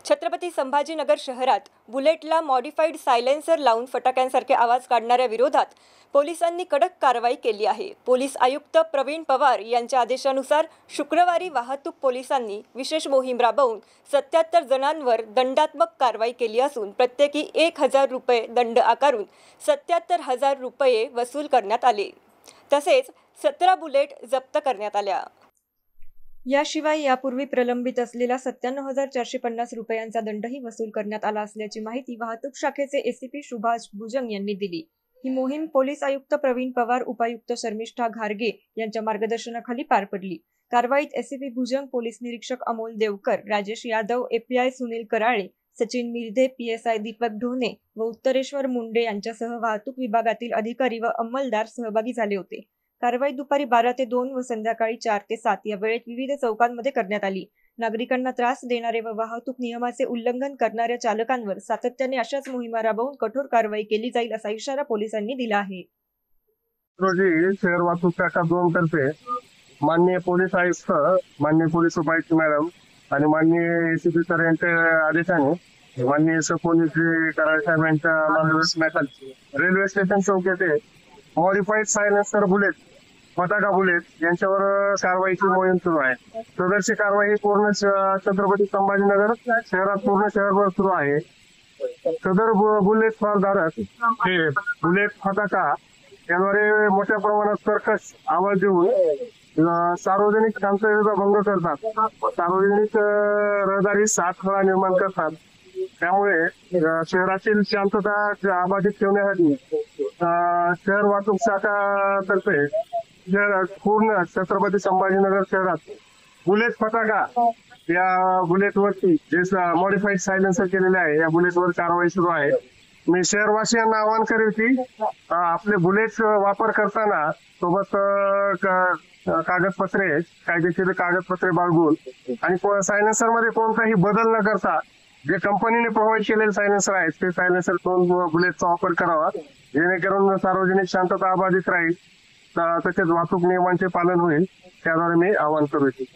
छत्रपती संभाजीनगर शहरात बुलेटला modified silencer लावून फटाक्यांसारखे आवाज काढणाऱ्या विरोधात पोलिसांनी कडक कारवाई केली आहे। पोलीस आयुक्त प्रवीण पवार यांच्या आदेशानुसार शुक्रवारी वाहतूक पोलिसांनी विशेष मोहीम राबवून 77 जणांवर दंडात्मक कारवाई केली असून प्रत्येकी 1000 रुपये दंड आकारून 77,000 रुपये वसूल करण्यात आले। तसेच 17 बुलेट जप्त करण्यात आल्या। याशिवाय यापूर्वी प्रलंबित असलेला 97,450 रुपयांचा दंडही वसूल करण्यात आला असल्याची माहिती वाहतूक शाखेचे एसीपी सुभाष भुजंग यांनी दिली। ही मोहीम पोलीस आयुक्त प्रवीण पवार, उपायुक्त शर्मिष्ठा घारगे यांच्या मार्गदर्शनाखाली पार पडली। कारवाईत एसीपी भुजंग, पोलीस निरीक्षक अमोल देवकर, राजेश यादव, एपीआय सुनील कराळे, सचिन मिर्धे, पीएसआय दीपक ढोणे व उत्तरेश्वर मुंडे यांच्यासह वाहतूक विभागातील अधिकारी व अंमलदार सहभागी झाले होते। कारवाई दुपारी 12 ते 2 व संध्याकाळी 4 ते 7 या वेळेत विविध चौकांमध्ये करण्यात आली। नागरिकांना त्रास देणारे व वाहतूक नियमाचे उल्लंघन करणाऱ्या चालकांवर सातत्याने अशाच मोहिमा राबवून कठोर कारवाई केली जाईल असा इशारा पोलिसांनी दिला आहे। रोजी शहर वाहतूक शाखा 2 तर्फे माननीय पोलीस आयुक्त, माननीय पोलीस उपायुक्त मॅडम आणि माननीय एसीपी सर यांच्या आदेशाने माननीय पोलीस कराड साहेब यांच्या मार्गदर्शनाखाली रेल्वे स्टेशन चौक येथे मॉडिफाईड सायलेन्सर बुलेट, फटाका बुलेट यांच्यावर कारवाईची मोहीम सुरू आहे। सदरची कारवाई पूर्ण छत्रपती संभाजीनगर शहरात पूर्ण शहरभर सुरू आहे। सदर बुलेट धारक हे बुलेट फटाका यांवर मोठ्या प्रमाणात कर्कश आवाज देऊन सार्वजनिक शांततेचा भंग करतात, सार्वजनिक रहदारीस अडथळा निर्माण करतात। त्यामुळे शहरातील शांतता अबाधित ठेवण्यासाठी शहर वाहतूक शाखा तर्फे पूर्ण छत्रपती संभाजीनगर शहरात बुलेट फटाका या बुलेटवरती जे मॉडिफाईड सायलेन्सर केलेले आहे या बुलेटवर कारवाई सुरू आहे। मी शहरवासियांना आवाहन करेल की आपले बुलेट वापर करताना सोबत कागदपत्रे, कायदेशीर कागदपत्रे बाळगून आणि सायलेन्सर मध्ये कोणताही बदल न करता जे कंपनीने प्रोव्हाइड केलेले सायलेन्सर आहेत ते सायलेन्सर बुलेटचा वापर करावा, जेणेकरून सार्वजनिक शांतता अबाधित राहील, तसेच वाहतूक नियमांचे पालन होईल। त्याद्वारे मी आवाहन करू इच्छितो।